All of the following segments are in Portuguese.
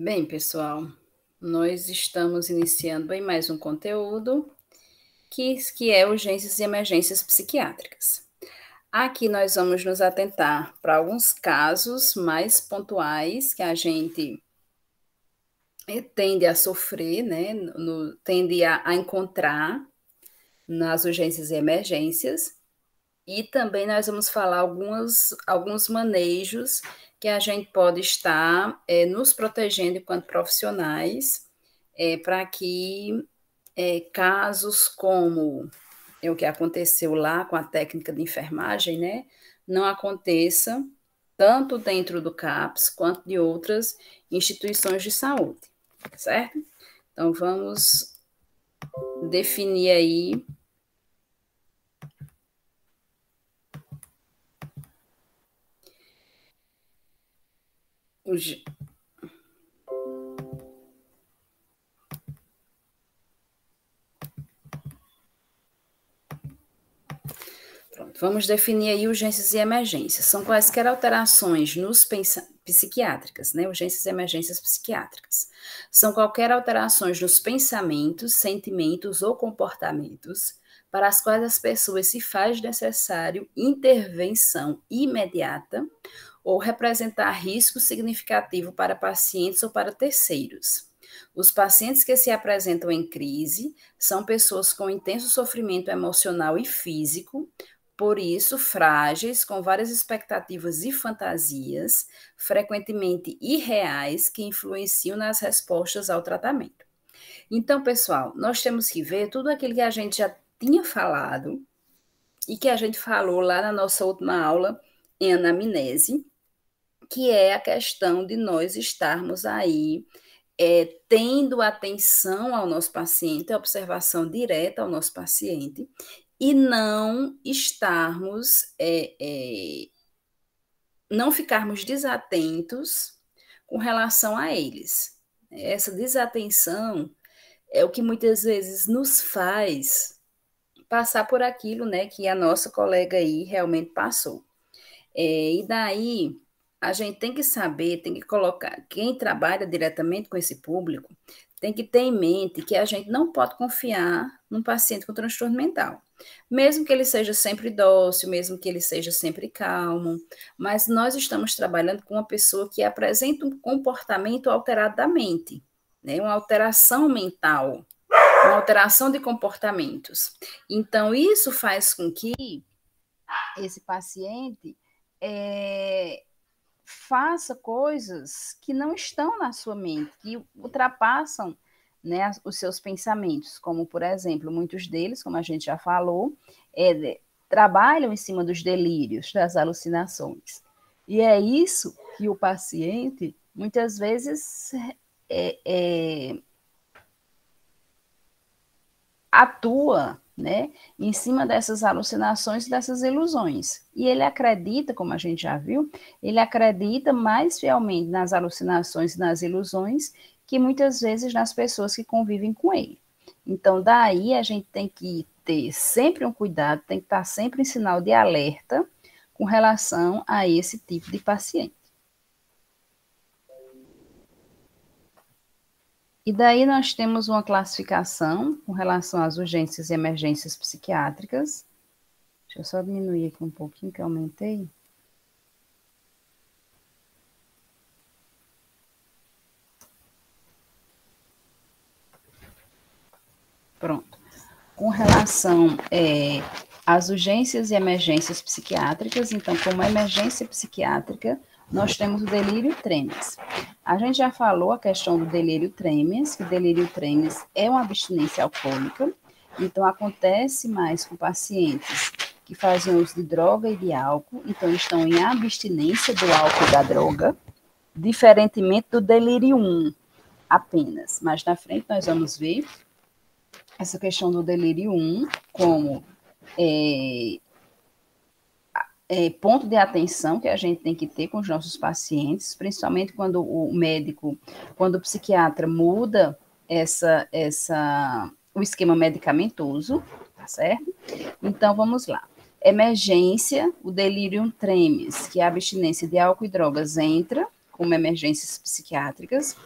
Bem, pessoal, nós estamos iniciando bem mais um conteúdo que é urgências e emergências psiquiátricas. Aqui nós vamos nos atentar para alguns casos mais pontuais que a gente tende a sofrer, né, tende a encontrar nas urgências e emergências, e também nós vamos falar alguns manejos que a gente pode estar nos protegendo enquanto profissionais, para que casos como o que aconteceu lá com a técnica de enfermagem, né, não aconteça tanto dentro do CAPS quanto de outras instituições de saúde, certo? Então vamos definir aí os. Pronto, vamos definir aí urgências e emergências. São quaisquer alterações psiquiátricas, né? Urgências e emergências psiquiátricas. São qualquer alterações nos pensamentos, sentimentos ou comportamentos para as quais as pessoas se faz necessário intervenção imediata ou representar risco significativo para pacientes ou para terceiros. Os pacientes que se apresentam em crise são pessoas com intenso sofrimento emocional e físico, por isso, frágeis, com várias expectativas e fantasias, frequentemente irreais, que influenciam nas respostas ao tratamento. Então, pessoal, nós temos que ver tudo aquilo que a gente já tinha falado e que a gente falou lá na nossa última aula em anamnese, que é a questão de nós estarmos aí tendo atenção ao nosso paciente, a observação direta ao nosso paciente, e não estarmos, não ficarmos desatentos com relação a eles. Essa desatenção é o que muitas vezes nos faz passar por aquilo, né, que a nossa colega aí realmente passou. E daí a gente tem que saber, tem que colocar, quem trabalha diretamente com esse público, tem que ter em mente que a gente não pode confiar num paciente com transtorno mental. Mesmo que ele seja sempre dócil, mesmo que ele seja sempre calmo, mas nós estamos trabalhando com uma pessoa que apresenta um comportamento alterado da mente, né? Uma alteração mental, uma alteração de comportamentos. Então, isso faz com que esse paciente faça coisas que não estão na sua mente, que ultrapassam, né, os seus pensamentos, como, por exemplo, muitos deles, como a gente já falou, trabalham em cima dos delírios, das alucinações. E é isso que o paciente, muitas vezes, atua, né, em cima dessas alucinações, dessas ilusões. E ele acredita, como a gente já viu, ele acredita mais fielmente nas alucinações e nas ilusões que muitas vezes nas pessoas que convivem com ele. Então, daí a gente tem que ter sempre um cuidado, tem que estar sempre em sinal de alerta com relação a esse tipo de paciente. E daí nós temos uma classificação com relação às urgências e emergências psiquiátricas. Deixa eu só diminuir aqui um pouquinho, que eu aumentei. Pronto. Com relação às urgências e emergências psiquiátricas, então, como emergência psiquiátrica, nós temos o delírio tremens. A gente já falou a questão do delírio tremens, que o delírio tremens é uma abstinência alcoólica, então acontece mais com pacientes que fazem uso de droga e de álcool, então estão em abstinência do álcool e da droga, diferentemente do delírio 1 apenas. Mas na frente nós vamos ver essa questão do delírio 1 como ponto de atenção que a gente tem que ter com os nossos pacientes, principalmente quando o médico, quando o psiquiatra muda o esquema medicamentoso, tá certo? Então, vamos lá. Emergência, o delírio tremens, que é a abstinência de álcool e drogas, entra como emergências psiquiátricas.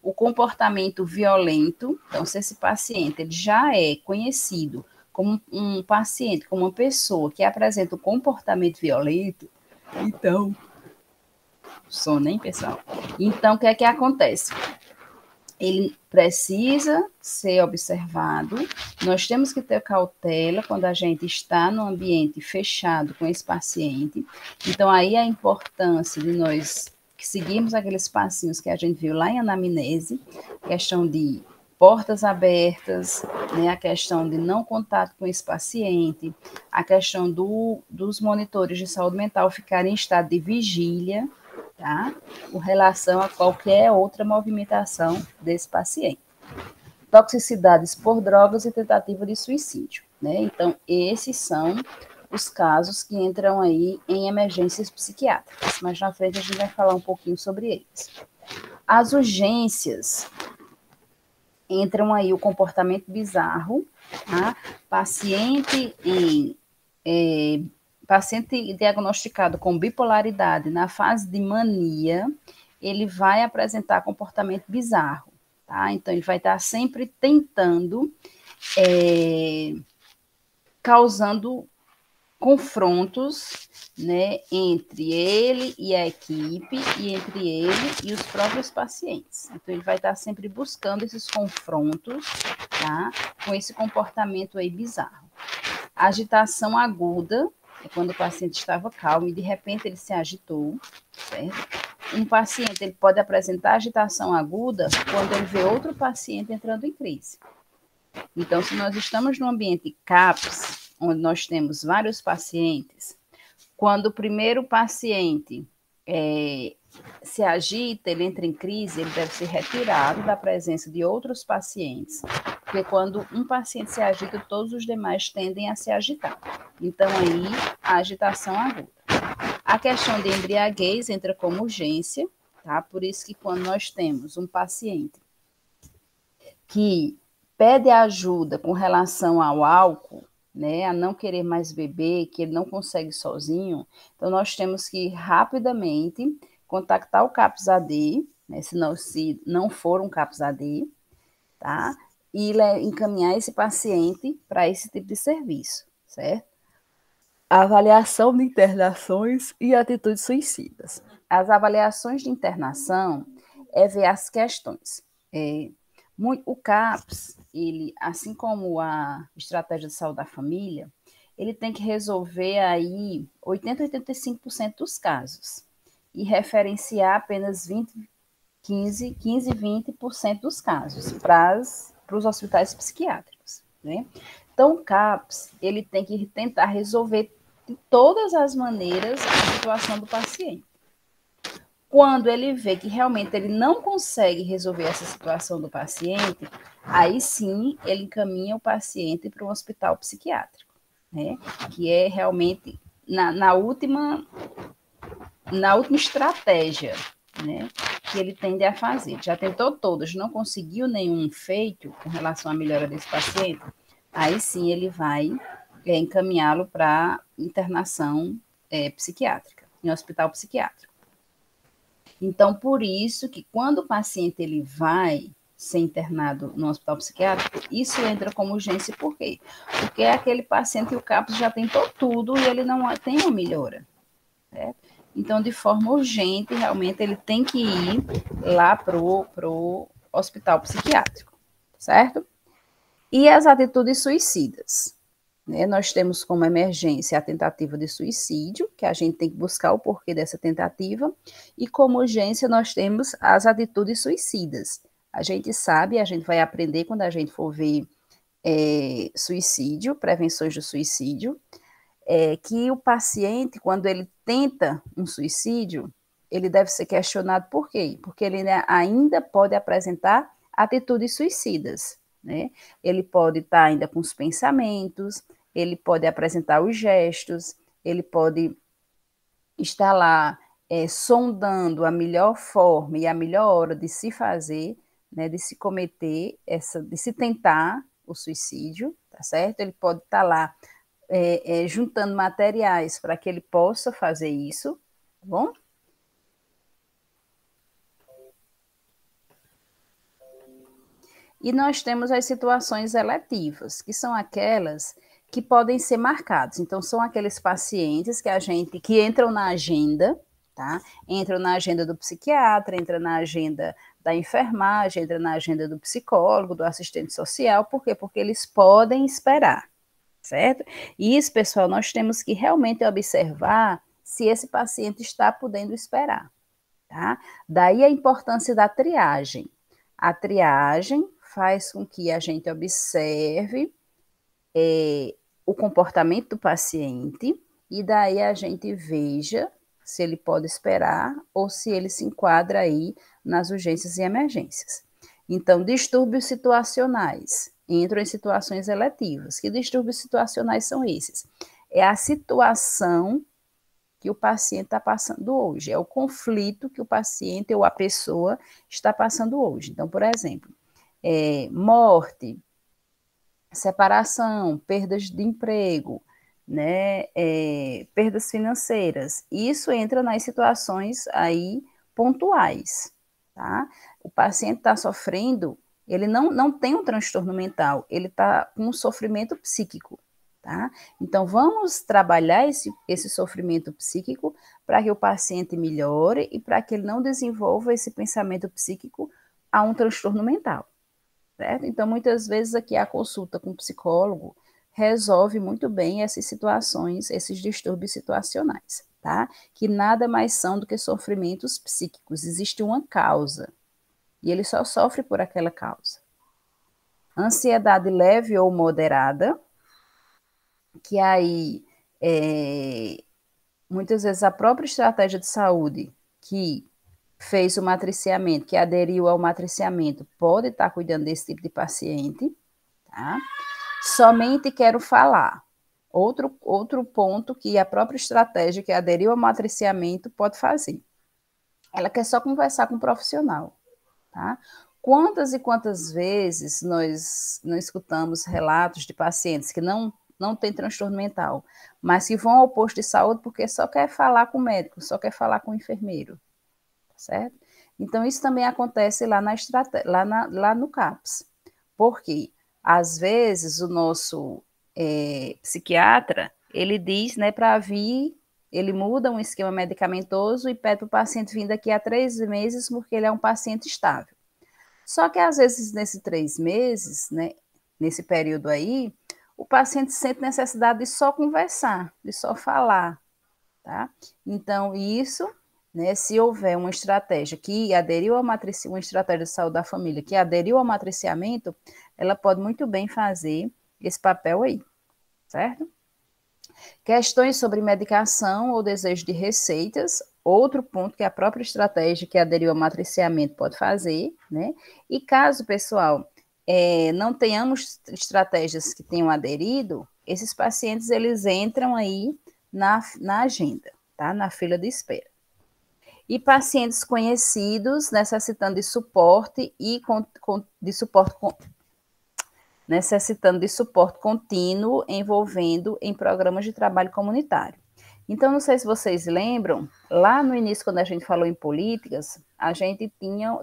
O comportamento violento, então, se esse paciente ele já é conhecido como um paciente, como uma pessoa que apresenta um comportamento violento, então, sono, hein, pessoal? Então, o que é que acontece? Ele precisa ser observado. Nós temos que ter cautela quando a gente está no ambiente fechado com esse paciente. Então, aí a importância de nós seguirmos aqueles passinhos que a gente viu lá em anamnese, questão de portas abertas, né, a questão de não contato com esse paciente, a questão dos monitores de saúde mental ficarem em estado de vigília, tá? Com relação a qualquer outra movimentação desse paciente. Toxicidades por drogas e tentativa de suicídio, né? Então, esses são os casos que entram aí em emergências psiquiátricas. Mais na frente a gente vai falar um pouquinho sobre eles. As urgências entram aí o comportamento bizarro, tá? Paciente diagnosticado com bipolaridade na fase de mania, ele vai apresentar comportamento bizarro, tá? Então, ele vai estar sempre tentando, causando confrontos, né, entre ele e a equipe, e entre ele e os próprios pacientes. Então, ele vai estar sempre buscando esses confrontos, tá, com esse comportamento aí bizarro. Agitação aguda, é quando o paciente estava calmo e de repente ele se agitou, certo? Um paciente ele pode apresentar agitação aguda quando ele vê outro paciente entrando em crise. Então, se nós estamos num ambiente CAPS, onde nós temos vários pacientes, quando o primeiro paciente se agita, ele entra em crise, ele deve ser retirado da presença de outros pacientes, porque quando um paciente se agita, todos os demais tendem a se agitar. Então, aí, a agitação aguda. A questão de embriaguez entra como urgência, tá? Por isso que quando nós temos um paciente que pede ajuda com relação ao álcool, né, a não querer mais beber, que ele não consegue sozinho, então nós temos que rapidamente contactar o CAPS-AD, né, se não for um CAPS-AD, tá? E encaminhar esse paciente para esse tipo de serviço, certo? Avaliação de internações e atitudes suicidas. As avaliações de internação é ver as questões. O CAPS, ele, assim como a estratégia de saúde da família, ele tem que resolver aí 80 a 85% dos casos e referenciar apenas 15, 20% dos casos para os hospitais psiquiátricos, né? Então, o CAPS, ele tem que tentar resolver de todas as maneiras a situação do paciente. Quando ele vê que realmente ele não consegue resolver essa situação do paciente, aí sim ele encaminha o paciente para um hospital psiquiátrico, né? Que é realmente na última estratégia, né? Que ele tende a fazer. Já tentou todas, não conseguiu nenhum feito com relação à melhora desse paciente, aí sim ele vai encaminhá-lo para internação psiquiátrica, em hospital psiquiátrico. Então, por isso que quando o paciente ele vai ser internado no hospital psiquiátrico, isso entra como urgência, por quê? Porque é aquele paciente que o CAPS já tentou tudo e ele não tem uma melhora, certo? Então, de forma urgente, realmente, ele tem que ir lá pro hospital psiquiátrico, certo? E as atitudes suicidas, né? Nós temos como emergência a tentativa de suicídio, que a gente tem que buscar o porquê dessa tentativa, e como urgência nós temos as atitudes suicidas. A gente sabe, a gente vai aprender quando a gente for ver suicídio, prevenções do suicídio, que o paciente, quando ele tenta um suicídio, ele deve ser questionado por quê? Porque ele ainda pode apresentar atitudes suicidas, né? Ele pode estar ainda com os pensamentos, ele pode apresentar os gestos, ele pode estar lá sondando a melhor forma e a melhor hora de se fazer, né, de se cometer, de se tentar o suicídio, tá certo? Ele pode estar lá juntando materiais para que ele possa fazer isso, tá bom? E nós temos as situações eletivas, que são aquelas que podem ser marcadas. Então, são aqueles pacientes que entram na agenda, tá? Entram na agenda do psiquiatra, entram na agenda da enfermagem, entram na agenda do psicólogo, do assistente social. Por quê? Porque eles podem esperar, certo? E isso, pessoal, nós temos que realmente observar se esse paciente está podendo esperar, tá? Daí a importância da triagem. A triagem faz com que a gente observe o comportamento do paciente e daí a gente veja se ele pode esperar ou se ele se enquadra aí nas urgências e emergências. Então, distúrbios situacionais entram em situações eletivas. Que distúrbios situacionais são esses? É a situação que o paciente está passando hoje, é o conflito que o paciente ou a pessoa está passando hoje. Então, por exemplo, morte, separação, perdas de emprego, né, perdas financeiras. Isso entra nas situações aí pontuais, tá? O paciente está sofrendo, ele não tem um transtorno mental, ele está com um sofrimento psíquico, tá? Então, vamos trabalhar esse sofrimento psíquico para que o paciente melhore e para que ele não desenvolva esse pensamento psíquico a um transtorno mental. Certo? Então, muitas vezes aqui a consulta com o psicólogo resolve muito bem essas situações, esses distúrbios situacionais, tá? Que nada mais são do que sofrimentos psíquicos. Existe uma causa e ele só sofre por aquela causa. Ansiedade leve ou moderada, que aí muitas vezes a própria estratégia de saúde que fez o matriciamento, que aderiu ao matriciamento, pode estar cuidando desse tipo de paciente, tá? Somente quero falar. Outro ponto que a própria estratégia que aderiu ao matriciamento pode fazer. Ela quer só conversar com um profissional, tá? Quantas e quantas vezes nós não escutamos relatos de pacientes que não têm transtorno mental, mas que vão ao posto de saúde porque só quer falar com o médico, só quer falar com o enfermeiro, certo? Então, isso também acontece lá, lá no CAPS. Por quê? Às vezes, o nosso psiquiatra, ele diz, né, para vir, ele muda um esquema medicamentoso e pede para o paciente vir daqui a 3 meses, porque ele é um paciente estável. Só que, às vezes, nesses 3 meses, né, nesse período aí, o paciente sente necessidade de só conversar, de só falar, tá? Então, isso, né, se houver uma estratégia que aderiu ao uma estratégia de saúde da família que aderiu ao matriciamento, ela pode muito bem fazer esse papel aí, certo? Questões sobre medicação ou desejo de receitas, outro ponto que a própria estratégia que aderiu ao matriciamento pode fazer, né? E caso, pessoal, não tenhamos estratégias que tenham aderido, esses pacientes, eles entram aí na agenda, tá? Na fila de espera. E pacientes conhecidos necessitando de suporte necessitando de suporte contínuo envolvendo em programas de trabalho comunitário. Então, não sei se vocês lembram, lá no início, quando a gente falou em políticas, a gente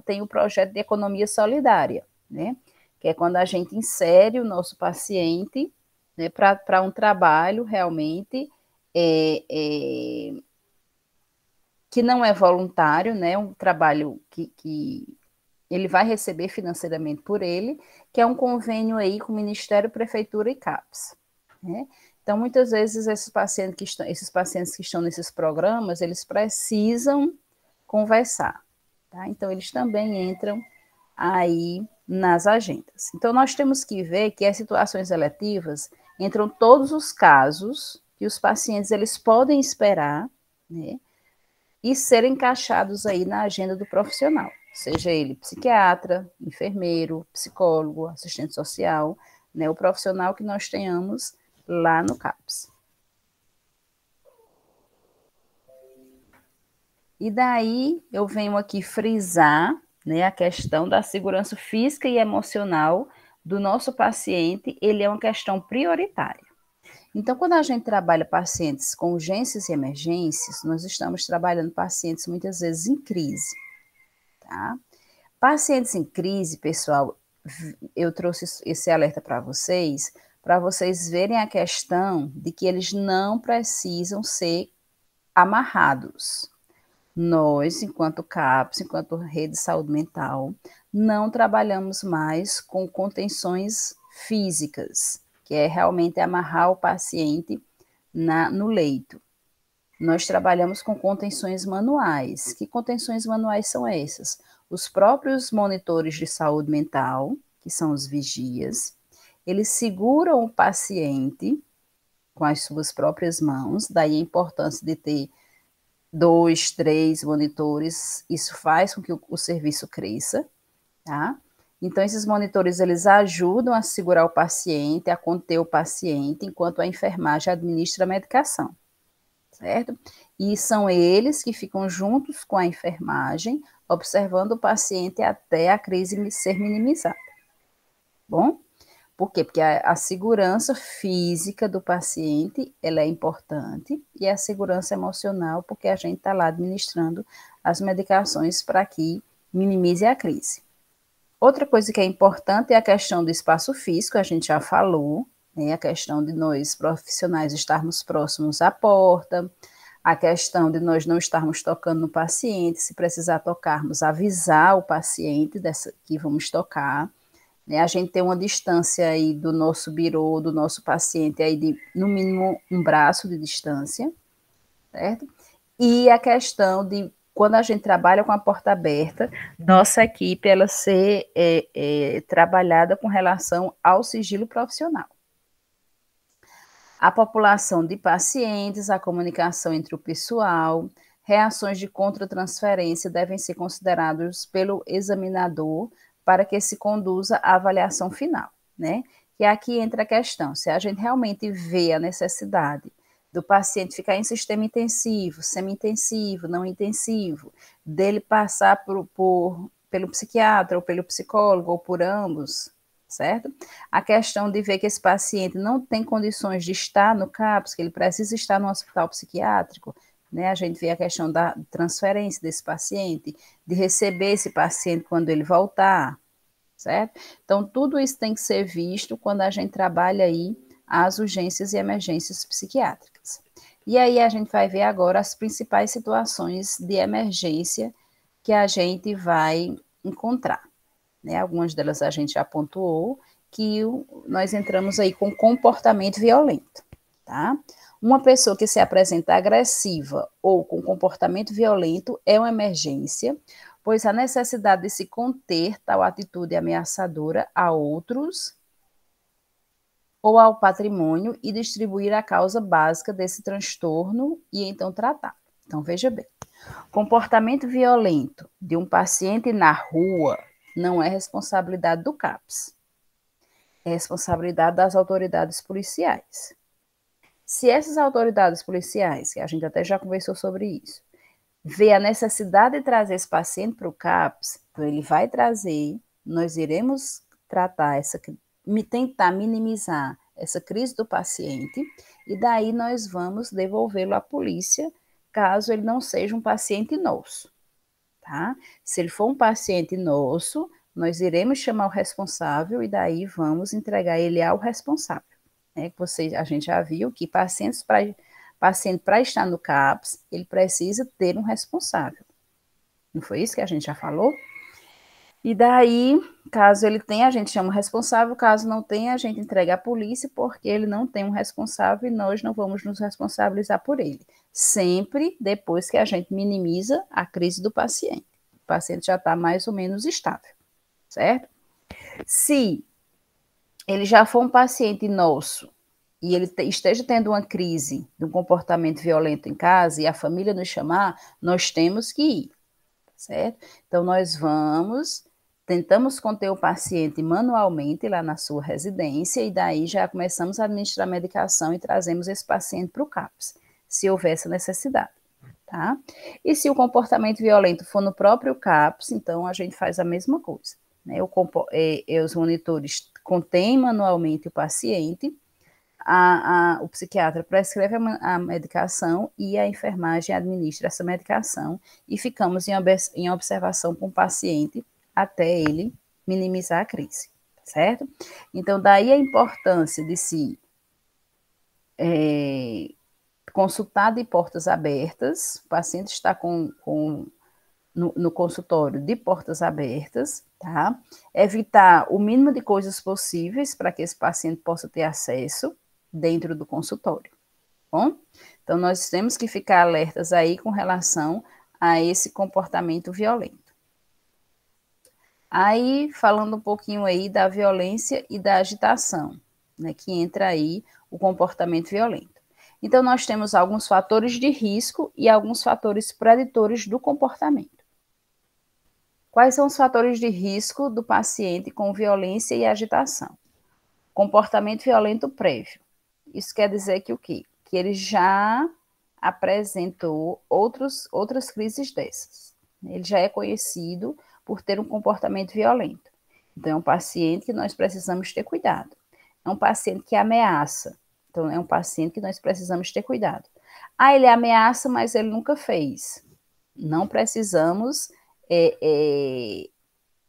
tem o projeto de economia solidária, né? Que é quando a gente insere o nosso paciente, né, para um trabalho realmente que não é voluntário, né? Um trabalho que ele vai receber financeiramente por ele, que é um convênio aí com o Ministério, Prefeitura e CAPES, né? Então, muitas vezes, esses pacientes que estão nesses programas, eles precisam conversar, tá? Então, eles também entram aí nas agendas. Então, nós temos que ver que as situações eletivas entram todos os casos que os pacientes eles podem esperar, né? E serem encaixados aí na agenda do profissional, seja ele psiquiatra, enfermeiro, psicólogo, assistente social, né, o profissional que nós tenhamos lá no CAPS. E daí eu venho aqui frisar, né, a questão da segurança física e emocional do nosso paciente, ele é uma questão prioritária. Então, quando a gente trabalha pacientes com urgências e emergências, nós estamos trabalhando pacientes muitas vezes em crise, tá? Pacientes em crise, pessoal, eu trouxe esse alerta para vocês verem a questão de que eles não precisam ser amarrados. Nós, enquanto CAPS, enquanto Rede de Saúde Mental, não trabalhamos mais com contenções físicas, que é realmente amarrar o paciente no leito. Nós trabalhamos com contenções manuais. Que contenções manuais são essas? Os próprios monitores de saúde mental, que são os vigias, eles seguram o paciente com as suas próprias mãos, daí a importância de ter 2, 3 monitores, isso faz com que o serviço cresça, tá? Então, esses monitores, eles ajudam a segurar o paciente, a conter o paciente, enquanto a enfermagem administra a medicação, certo? E são eles que ficam juntos com a enfermagem, observando o paciente até a crise ser minimizada. Bom? Por quê? Porque a segurança física do paciente, ela é importante, e a segurança emocional, porque a gente está lá administrando as medicações para que minimize a crise. Outra coisa que é importante é a questão do espaço físico, a gente já falou, né? A questão de nós profissionais estarmos próximos à porta, a questão de nós não estarmos tocando no paciente, se precisar tocarmos, avisar o paciente que vamos tocar, né? A gente tem uma distância aí do nosso birô, do nosso paciente, aí de no mínimo um braço de distância, certo? E a questão de, quando a gente trabalha com a porta aberta, nossa equipe, ela ser trabalhada com relação ao sigilo profissional. A população de pacientes, a comunicação entre o pessoal, reações de contratransferência devem ser considerados pelo examinador para que se conduza à avaliação final, né? E aqui entra a questão, se a gente realmente vê a necessidade do paciente ficar em sistema intensivo, semi-intensivo, não intensivo, dele passar pelo psiquiatra, ou pelo psicólogo, ou por ambos, certo? A questão de ver que esse paciente não tem condições de estar no CAPS, que ele precisa estar no hospital psiquiátrico, né? A gente vê a questão da transferência desse paciente, de receber esse paciente quando ele voltar, certo? Então, tudo isso tem que ser visto quando a gente trabalha aí as urgências e emergências psiquiátricas. E aí a gente vai ver agora as principais situações de emergência que a gente vai encontrar, né? Algumas delas a gente já pontuou, que nós entramos aí com comportamento violento, tá? Uma pessoa que se apresenta agressiva ou com comportamento violento é uma emergência, pois a necessidade de se conter tal atitude ameaçadora a outros ou ao patrimônio e distribuir a causa básica desse transtorno e então tratar. Então, veja bem, comportamento violento de um paciente na rua não é responsabilidade do CAPS, é responsabilidade das autoridades policiais. Se essas autoridades policiais, que a gente até já conversou sobre isso, vê a necessidade de trazer esse paciente para o CAPS, então ele vai trazer, nós iremos tratar tentar minimizar essa crise do paciente, e daí nós vamos devolvê-lo à polícia, caso ele não seja um paciente nosso, tá? Se ele for um paciente nosso, nós iremos chamar o responsável e daí vamos entregar ele ao responsável, né? A gente já viu que paciente para estar no CAPS, ele precisa ter um responsável. Não foi isso que a gente já falou? E daí, caso ele tenha, a gente chama o responsável, caso não tenha, a gente entrega à polícia, porque ele não tem um responsável e nós não vamos nos responsabilizar por ele. Sempre depois que a gente minimiza a crise do paciente. O paciente já está mais ou menos estável, certo? Se ele já for um paciente nosso e ele esteja tendo uma crise de um comportamento violento em casa e a família nos chamar, nós temos que ir, certo? Então, nós tentamos conter o paciente manualmente lá na sua residência e daí já começamos a administrar a medicação e trazemos esse paciente para o CAPS, se houver essa necessidade, tá? E se o comportamento violento for no próprio CAPS, então a gente faz a mesma coisa, né? Os monitores contêm manualmente o paciente, o psiquiatra prescreve a medicação e a enfermagem administra essa medicação e ficamos em observação com o paciente até ele minimizar a crise. certo? Então, daí a importância de se consultar de portas abertas, o paciente está no consultório de portas abertas, tá? Evitar o mínimo de coisas possíveis para que esse paciente possa ter acesso dentro do consultório, bom? Então, nós temos que ficar alertas aí com relação a esse comportamento violento. Aí, falando um pouquinho aí da violência e da agitação, né, que entra aí o comportamento violento. Então, nós temos alguns fatores de risco e alguns fatores preditores do comportamento. Quais são os fatores de risco do paciente com violência e agitação? Comportamento violento prévio. Isso quer dizer que o quê? Que ele já apresentou outras crises dessas. Ele já é conhecido por ter um comportamento violento. Então, é um paciente que nós precisamos ter cuidado. É um paciente que ameaça. Então, é um paciente que nós precisamos ter cuidado. Ah, ele ameaça, mas ele nunca fez. Não precisamos,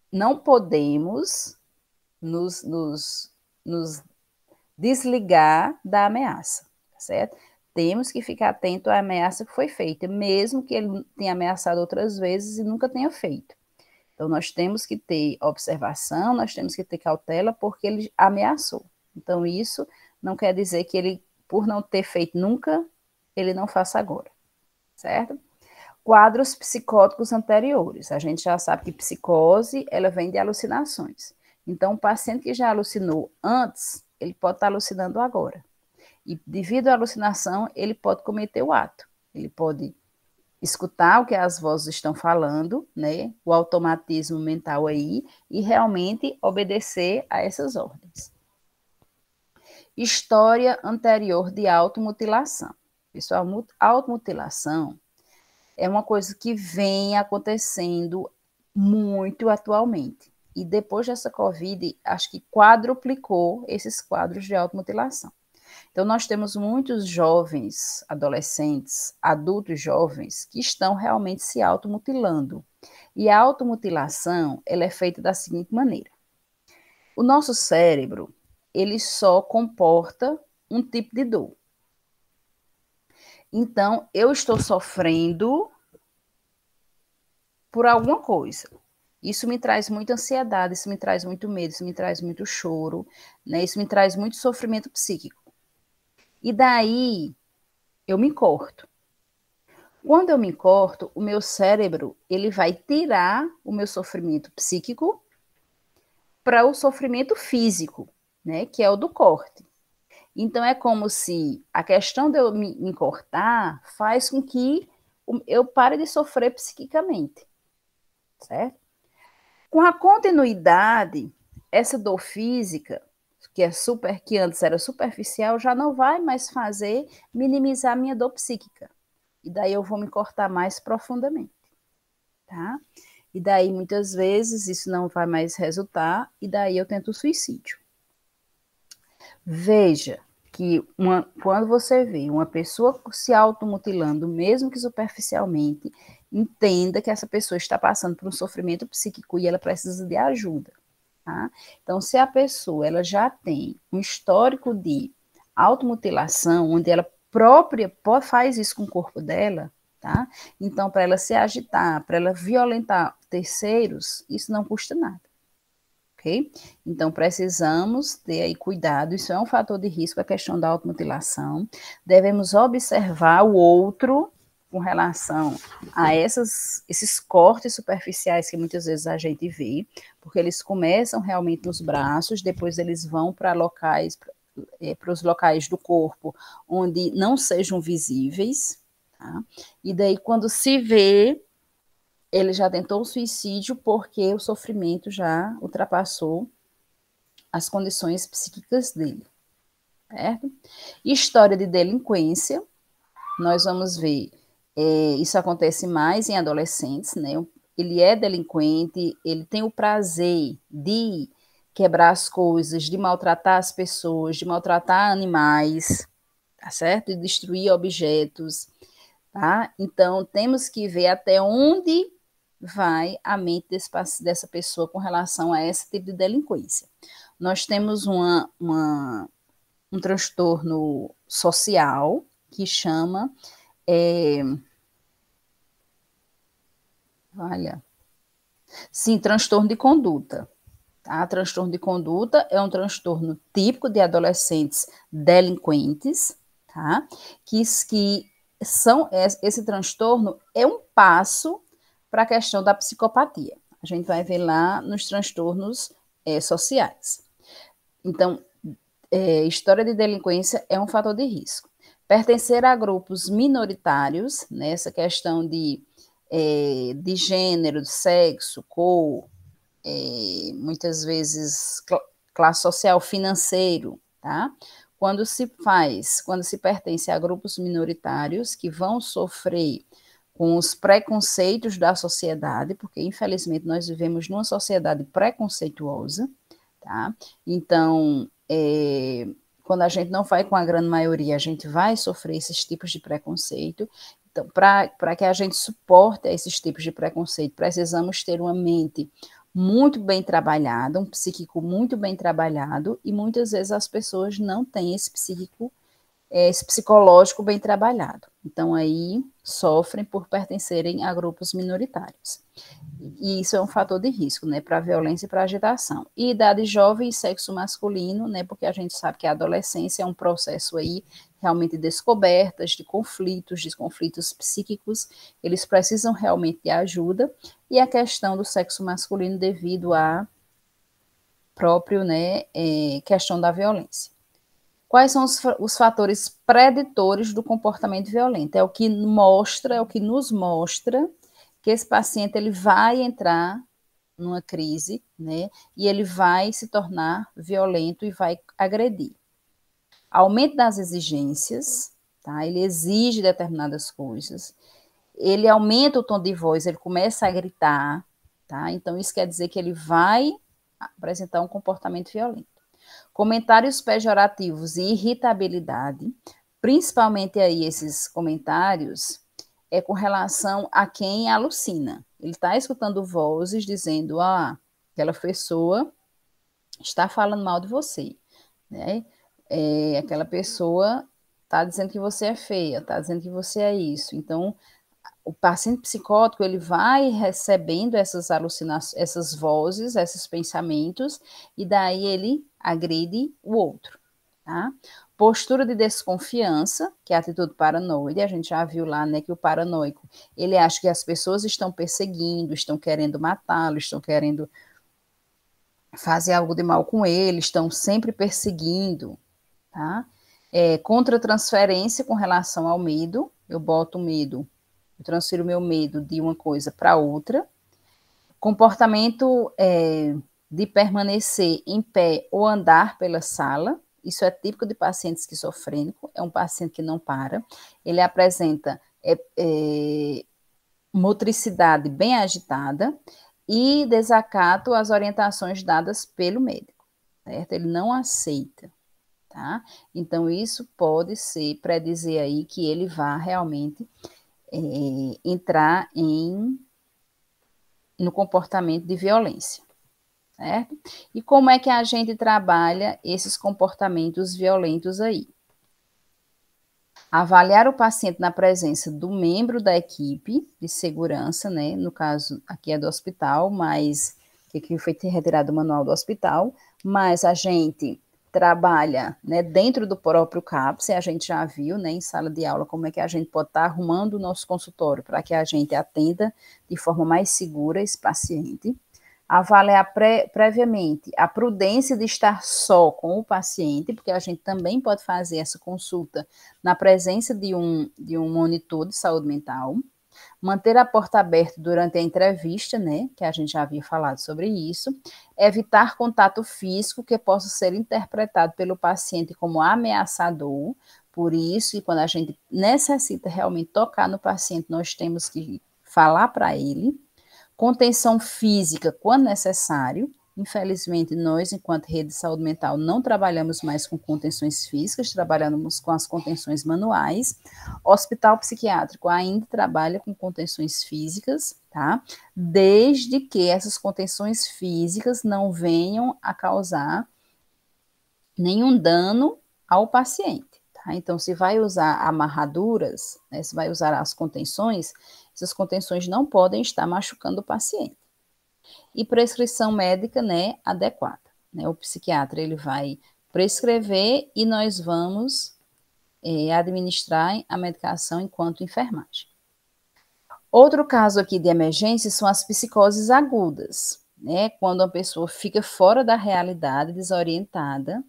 não podemos nos desligar da ameaça, certo? Temos que ficar atento à ameaça que foi feita, mesmo que ele tenha ameaçado outras vezes e nunca tenha feito. Então, nós temos que ter observação, nós temos que ter cautela, porque ele ameaçou. Então, isso não quer dizer que ele, por não ter feito nunca, ele não faça agora, certo? Quadros psicóticos anteriores. A gente já sabe que psicose, ela vem de alucinações. Então, o paciente que já alucinou antes, ele pode estar alucinando agora. E, devido à alucinação, ele pode cometer o ato. Ele pode escutar o que as vozes estão falando, né? O automatismo mental aí, e realmente obedecer a essas ordens. História anterior de automutilação. Pessoal, automutilação é uma coisa que vem acontecendo muito atualmente. E depois dessa Covid, acho que quadruplicou esses quadros de automutilação. Então, nós temos muitos jovens, adolescentes, adultos jovens, que estão realmente se automutilando. E a automutilação, ela é feita da seguinte maneira. O nosso cérebro, ele só comporta um tipo de dor. Então, eu estou sofrendo por alguma coisa. Isso me traz muita ansiedade, isso me traz muito medo, isso me traz muito choro, né? Isso me traz muito sofrimento psíquico. E daí, eu me corto. Quando eu me corto, o meu cérebro, ele vai tirar o meu sofrimento psíquico para o sofrimento físico, né? Que é o do corte. Então, é como se a questão de eu me cortar faz com que eu pare de sofrer psiquicamente, certo? Com a continuidade, essa dor física, que antes era superficial, já não vai mais fazer minimizar a minha dor psíquica. E daí eu vou me cortar mais profundamente, tá? E daí, muitas vezes, isso não vai mais resultar, e daí eu tento o suicídio. Veja que quando você vê uma pessoa se automutilando, mesmo que superficialmente, entenda que essa pessoa está passando por um sofrimento psíquico e ela precisa de ajuda. Tá? Então, se a pessoa ela já tem um histórico de automutilação, onde ela própria faz isso com o corpo dela, tá? Então, para ela se agitar, para ela violentar terceiros, isso não custa nada. Ok? Então, precisamos ter aí cuidado, isso é um fator de risco, a questão da automutilação. Devemos observar o outro com relação a esses cortes superficiais que muitas vezes a gente vê, porque eles começam realmente nos braços, depois eles vão para os locais do corpo onde não sejam visíveis, tá? E daí, quando se vê, ele já tentou o suicídio porque o sofrimento já ultrapassou as condições psíquicas dele, certo? História de delinquência, nós vamos ver, isso acontece mais em adolescentes, né? Ele é delinquente, ele tem o prazer de quebrar as coisas, de maltratar as pessoas, de maltratar animais, tá certo? De destruir objetos, tá? Então, temos que ver até onde vai a mente dessa pessoa com relação a esse tipo de delinquência. nós temos um transtorno social que chama, transtorno de conduta. Tá? Transtorno de conduta é um transtorno típico de adolescentes delinquentes, tá? Esse transtorno é um passo para a questão da psicopatia. A gente vai ver lá nos transtornos sociais. Então, história de delinquência é um fator de risco. Pertencer a grupos minoritários, nessa questão de gênero, de sexo, cor, muitas vezes classe social, financeiro, tá? Quando se pertence a grupos minoritários que vão sofrer com os preconceitos da sociedade, porque infelizmente nós vivemos numa sociedade preconceituosa, tá? Então, quando a gente não vai com a grande maioria, a gente vai sofrer esses tipos de preconceito. Então, para que a gente suporte esses tipos de preconceito, precisamos ter uma mente muito bem trabalhada, um psíquico muito bem trabalhado, e muitas vezes as pessoas não têm esse psicológico bem trabalhado. Então, aí sofrem por pertencerem a grupos minoritários. E isso é um fator de risco, né, para a violência e para a agitação. E idade jovem e sexo masculino, né, porque a gente sabe que a adolescência é um processo aí realmente de descobertas, de conflitos psíquicos, eles precisam realmente de ajuda, e a questão do sexo masculino devido à própria, né, questão da violência. Quais são os fatores preditores do comportamento violento? É o que nos mostra que esse paciente ele vai entrar numa crise, né? E ele vai se tornar violento e vai agredir. Aumento das exigências, tá? Ele exige determinadas coisas. Ele aumenta o tom de voz, ele começa a gritar, tá? Então isso quer dizer que ele vai apresentar um comportamento violento. Comentários pejorativos e irritabilidade, principalmente aí esses comentários com relação a quem alucina. Ele está escutando vozes dizendo, aquela pessoa está falando mal de você, né? Aquela pessoa está dizendo que você é feia, está dizendo que você é isso. Então, o paciente psicótico ele vai recebendo essas alucinações, essas vozes, esses pensamentos, e daí ele agride o outro, tá? Postura de desconfiança, que é a atitude paranoide, a gente já viu lá, né, que o paranoico, ele acha que as pessoas estão perseguindo, estão querendo matá-lo, estão querendo fazer algo de mal com ele, estão sempre perseguindo, tá? Contra-transferência com relação ao medo, eu boto medo, eu transfiro meu medo de uma coisa para outra. Comportamento de permanecer em pé ou andar pela sala, isso é típico de paciente esquizofrênico, é um paciente que não para, ele apresenta motricidade bem agitada e desacato às orientações dadas pelo médico, certo? Ele não aceita, tá? Então, isso pode predizer aí que ele vá realmente entrar no comportamento de violência, certo? E como é que a gente trabalha esses comportamentos violentos aí? Avaliar o paciente na presença do membro da equipe de segurança, né? No caso, aqui é do hospital, mas que aqui foi retirado do manual do hospital, mas a gente trabalha, né, dentro do próprio CAPS, a gente já viu, né, em sala de aula, como é que a gente pode estar arrumando o nosso consultório para que a gente atenda de forma mais segura esse paciente. Avaliar previamente a prudência de estar só com o paciente, porque a gente também pode fazer essa consulta na presença de um monitor de saúde mental. Manter a porta aberta durante a entrevista, né, que a gente já havia falado sobre isso. Evitar contato físico que possa ser interpretado pelo paciente como ameaçador. Por isso, e quando a gente necessita realmente tocar no paciente, nós temos que falar para ele. Contenção física quando necessário. Infelizmente, nós, enquanto rede de saúde mental, não trabalhamos mais com contenções físicas, trabalhamos com as contenções manuais. Hospital psiquiátrico ainda trabalha com contenções físicas, tá? Desde que essas contenções físicas não venham a causar nenhum dano ao paciente. Tá? Então, se vai usar amarraduras, né, se vai usar as contenções, essas contenções não podem estar machucando o paciente. E prescrição médica, né, adequada. Né? O psiquiatra ele vai prescrever e nós vamos administrar a medicação enquanto enfermagem. Outro caso aqui de emergência são as psicoses agudas, né? Quando a pessoa fica fora da realidade, desorientada.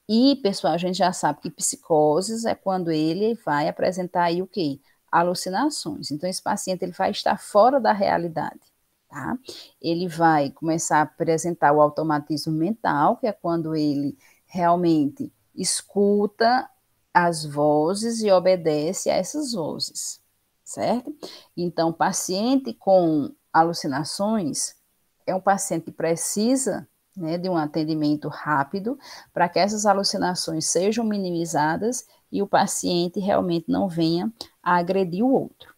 E, pessoal, a gente já sabe que psicoses é quando ele vai apresentar aí o quê? Alucinações. Então, esse paciente ele vai estar fora da realidade, tá? Ele vai começar a apresentar o automatismo mental, que é quando ele realmente escuta as vozes e obedece a essas vozes, certo? Então, paciente com alucinações é um paciente que precisa, né, de um atendimento rápido para que essas alucinações sejam minimizadas e o paciente realmente não venha a agredir o outro.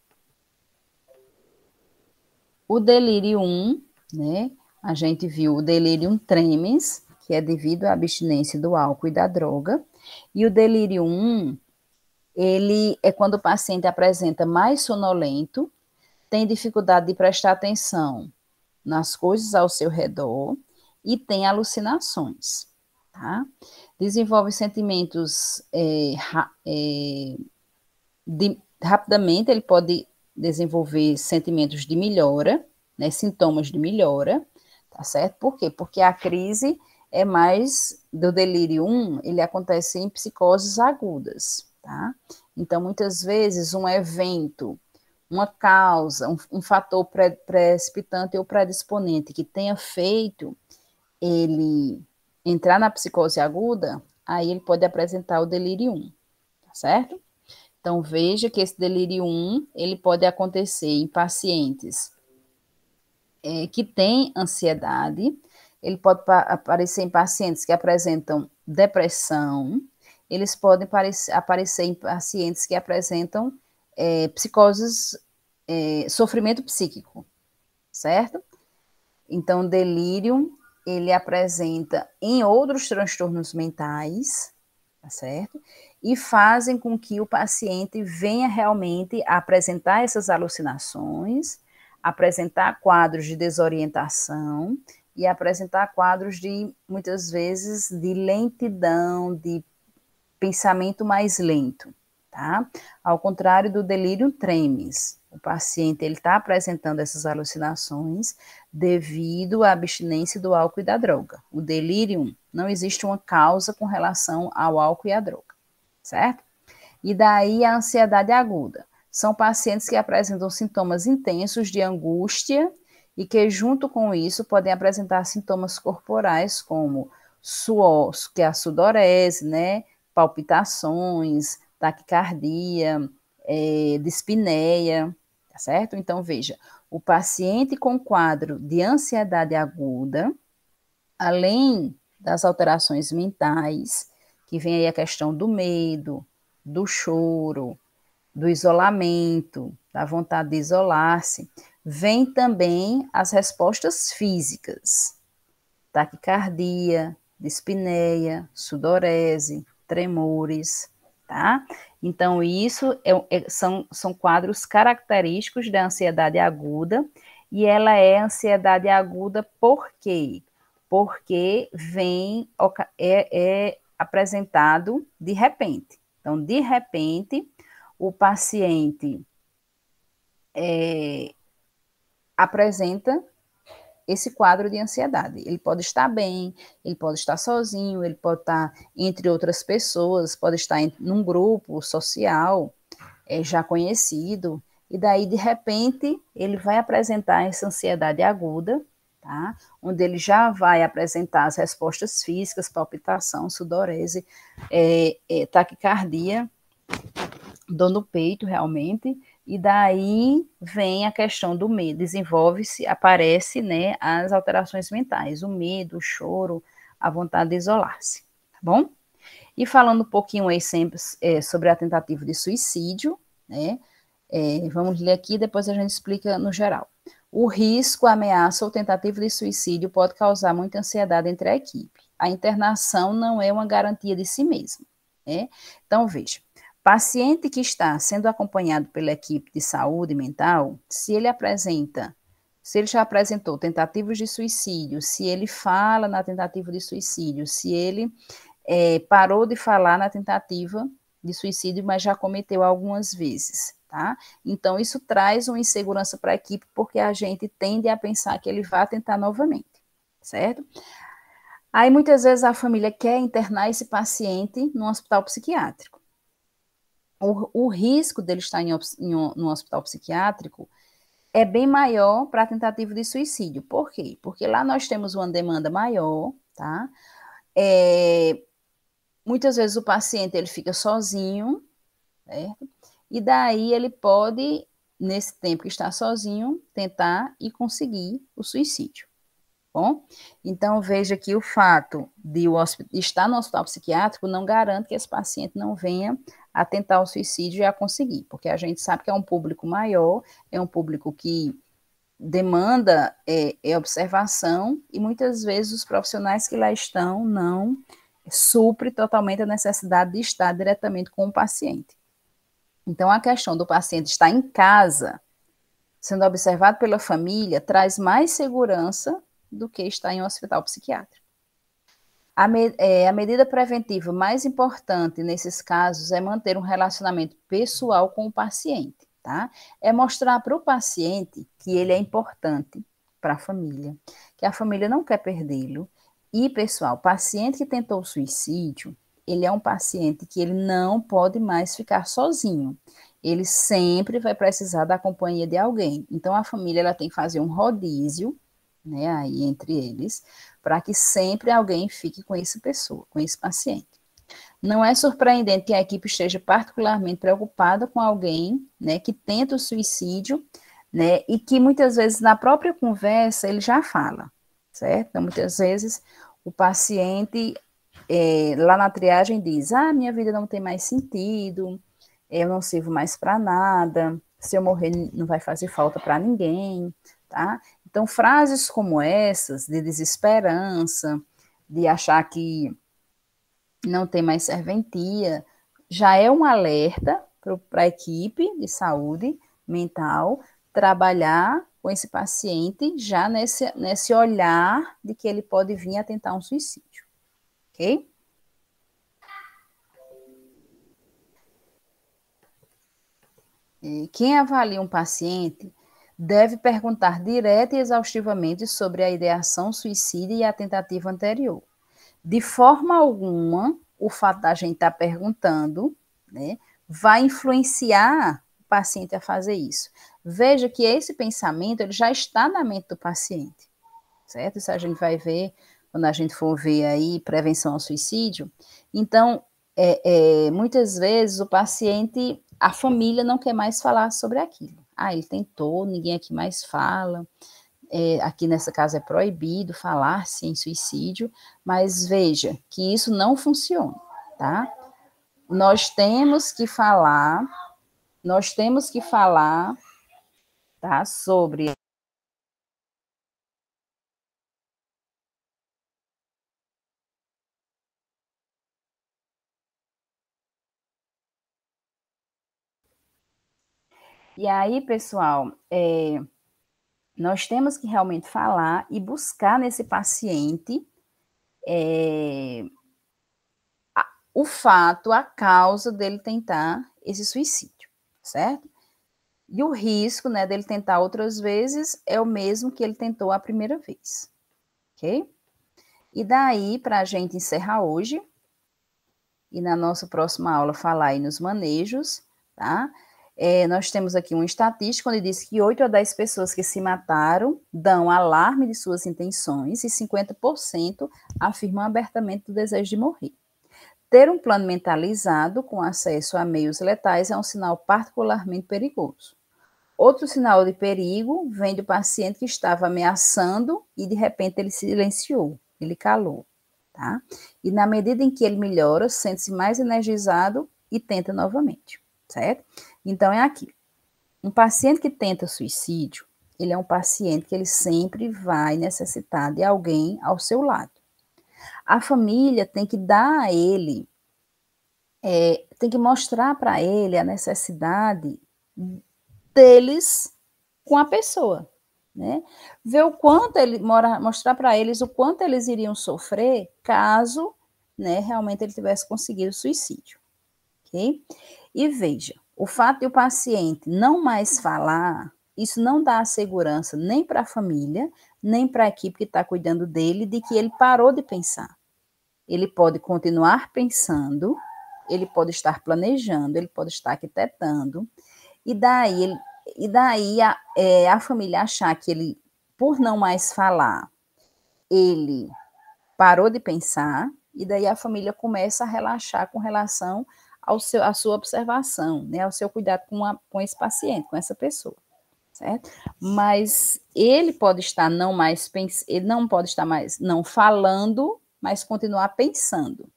O delírio 1, né, a gente viu o delírio tremens, que é devido à abstinência do álcool e da droga, e o delírio 1, ele é quando o paciente apresenta mais sonolento, tem dificuldade de prestar atenção nas coisas ao seu redor e tem alucinações, tá? Desenvolve sentimentos rapidamente, ele pode desenvolver sentimentos de melhora, né, sintomas de melhora, tá certo? Por quê? Porque a crise é mais do delírio 1, ele acontece em psicoses agudas, tá? Então, muitas vezes, um evento, uma causa, um fator precipitante ou predisponente que tenha feito ele entrar na psicose aguda, aí ele pode apresentar o delírio 1, tá certo? Então, veja que esse delírio 1, ele pode acontecer em pacientes que têm ansiedade, ele pode aparecer em pacientes que apresentam depressão, eles podem aparecer em pacientes que apresentam psicoses, sofrimento psíquico, certo? Então, delírio, ele apresenta em outros transtornos mentais, tá certo? E fazem com que o paciente venha realmente a apresentar essas alucinações, apresentar quadros de desorientação e apresentar quadros de, muitas vezes, de lentidão, de pensamento mais lento, tá? Ao contrário do delírio tremens, o paciente ele está apresentando essas alucinações devido à abstinência do álcool e da droga. O delírio não existe uma causa com relação ao álcool e à droga, certo? E daí a ansiedade aguda. São pacientes que apresentam sintomas intensos de angústia e que, junto com isso, podem apresentar sintomas corporais como suor, que é a sudorese, né? Palpitações, taquicardia, dispneia, tá certo? Então, veja, o paciente com quadro de ansiedade aguda, além das alterações mentais, que vem aí a questão do medo, do choro, do isolamento, da vontade de isolar-se, vem também as respostas físicas, taquicardia, dispneia, sudorese, tremores, tá? Então, isso são quadros característicos da ansiedade aguda, e ela é ansiedade aguda por quê? Porque é apresentado de repente. Então, de repente, o paciente apresenta esse quadro de ansiedade. Ele pode estar bem, ele pode estar sozinho, ele pode estar entre outras pessoas, pode estar num grupo social já conhecido, e daí, de repente, ele vai apresentar essa ansiedade aguda, tá? Onde ele já vai apresentar as respostas físicas, palpitação, sudorese, taquicardia, dor no peito, realmente, e daí vem a questão do medo, desenvolve-se, aparece, né, as alterações mentais, o medo, o choro, a vontade de isolar-se, tá bom? E falando um pouquinho aí sempre sobre a tentativa de suicídio, né, vamos ler aqui, depois a gente explica no geral. O risco, a ameaça ou tentativa de suicídio pode causar muita ansiedade entre a equipe. a internação não é uma garantia de si mesma, né? Então, veja, paciente que está sendo acompanhado pela equipe de saúde mental, se ele já apresentou tentativas de suicídio, se ele fala na tentativa de suicídio, se ele parou de falar na tentativa de suicídio, mas já cometeu algumas vezes, tá? Então, isso traz uma insegurança para a equipe, porque a gente tende a pensar que ele vai tentar novamente, certo? Aí, muitas vezes, a família quer internar esse paciente no hospital psiquiátrico. O risco dele estar no hospital psiquiátrico é bem maior para a tentativa de suicídio. Por quê? Porque lá nós temos uma demanda maior, tá? Muitas vezes o paciente ele fica sozinho, certo? E daí ele pode, nesse tempo que está sozinho, tentar e conseguir o suicídio. Bom, então veja que o fato de estar no hospital psiquiátrico não garante que esse paciente não venha a tentar o suicídio e a conseguir, porque a gente sabe que é um público maior, é um público que demanda observação e muitas vezes os profissionais que lá estão não supre totalmente a necessidade de estar diretamente com o paciente. Então, a questão do paciente estar em casa, sendo observado pela família, traz mais segurança do que estar em um hospital psiquiátrico. A medida preventiva mais importante nesses casos é manter um relacionamento pessoal com o paciente, tá? É mostrar para o paciente que ele é importante para a família, que a família não quer perdê-lo. E, pessoal, o paciente que tentou suicídio, ele é um paciente que ele não pode mais ficar sozinho. Ele sempre vai precisar da companhia de alguém. Então, a família ela tem que fazer um rodízio, né, aí entre eles, para que sempre alguém fique com essa pessoa, com esse paciente. Não é surpreendente que a equipe esteja particularmente preocupada com alguém, né, que tenta o suicídio, né, e que muitas vezes na própria conversa ele já fala, certo? Então, muitas vezes o paciente lá na triagem diz, minha vida não tem mais sentido, eu não sirvo mais para nada, se eu morrer não vai fazer falta para ninguém, tá? Então, frases como essas, de desesperança, de achar que não tem mais serventia, já é um alerta para a equipe de saúde mental trabalhar com esse paciente já nesse olhar de que ele pode vir a tentar um suicídio, ok? Quem avalia um paciente deve perguntar direta e exaustivamente sobre a ideação suicida e a tentativa anterior. De forma alguma, o fato da gente estar perguntando, né, vai influenciar o paciente a fazer isso. Veja que esse pensamento ele já está na mente do paciente, certo? Isso a gente vai ver quando a gente for ver aí prevenção ao suicídio. Então, muitas vezes o paciente, a família não quer mais falar sobre aquilo. Ele tentou, ninguém aqui mais fala. Aqui nessa casa é proibido falar-se em suicídio, mas veja que isso não funciona, tá? Nós temos que falar, tá, sobre e aí, pessoal, nós temos que realmente falar e buscar nesse paciente o fato, a causa dele tentar esse suicídio, certo? E o risco, né, dele tentar outras vezes é o mesmo que ele tentou a primeira vez, ok? E daí, para a gente encerrar hoje, e na nossa próxima aula falar aí nos manejos, tá? Nós temos aqui uma estatística onde diz que 8 a 10 pessoas que se mataram dão alarme de suas intenções e 50% afirmam abertamente o desejo de morrer. Ter um plano mentalizado com acesso a meios letais é um sinal particularmente perigoso. Outro sinal de perigo vem do paciente que estava ameaçando e de repente ele silenciou, ele calou, tá? E na medida em que ele melhora, sente-se mais energizado e tenta novamente, certo? Então é aqui. Um paciente que tenta suicídio, ele é um paciente que ele sempre vai necessitar de alguém ao seu lado. A família tem que dar a ele, tem que mostrar para ele a necessidade deles com a pessoa, né? Ver o quanto mostrar para eles o quanto eles iriam sofrer caso, né, realmente ele tivesse conseguido o suicídio, ok? E veja, o fato de o paciente não mais falar, isso não dá segurança nem para a família, nem para a equipe que está cuidando dele, de que ele parou de pensar. Ele pode continuar pensando, ele pode estar planejando, ele pode estar arquitetando, e daí a família achar que ele, por não mais falar, ele parou de pensar, e daí a família começa a relaxar com relação à sua observação, né, ao seu cuidado com esse paciente, com essa pessoa, certo? Mas ele pode estar ele não pode estar mais não falando, mas continuar pensando,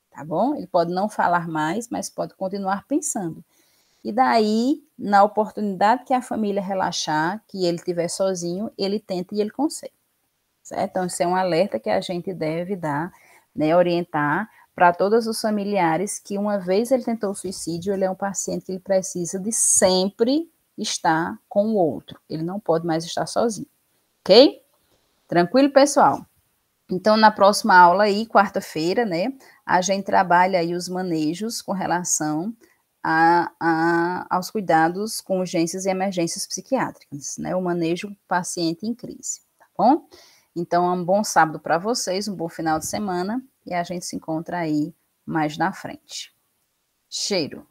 tá bom? Ele pode não falar mais, mas pode continuar pensando. E daí, na oportunidade que a família relaxar, que ele estiver sozinho, ele tenta e ele consegue, certo? Então, isso é um alerta que a gente deve dar, né, orientar para todos os familiares que uma vez ele tentou o suicídio, ele é um paciente que ele precisa de sempre estar com o outro. Ele não pode mais estar sozinho, ok? Tranquilo, pessoal? Então, na próxima aula aí, quarta-feira, né, a gente trabalha aí os manejos com relação aos cuidados com urgências e emergências psiquiátricas, né, o manejo paciente em crise, tá bom? Então, é um bom sábado para vocês, um bom final de semana, e a gente se encontra aí mais na frente. Cheiro!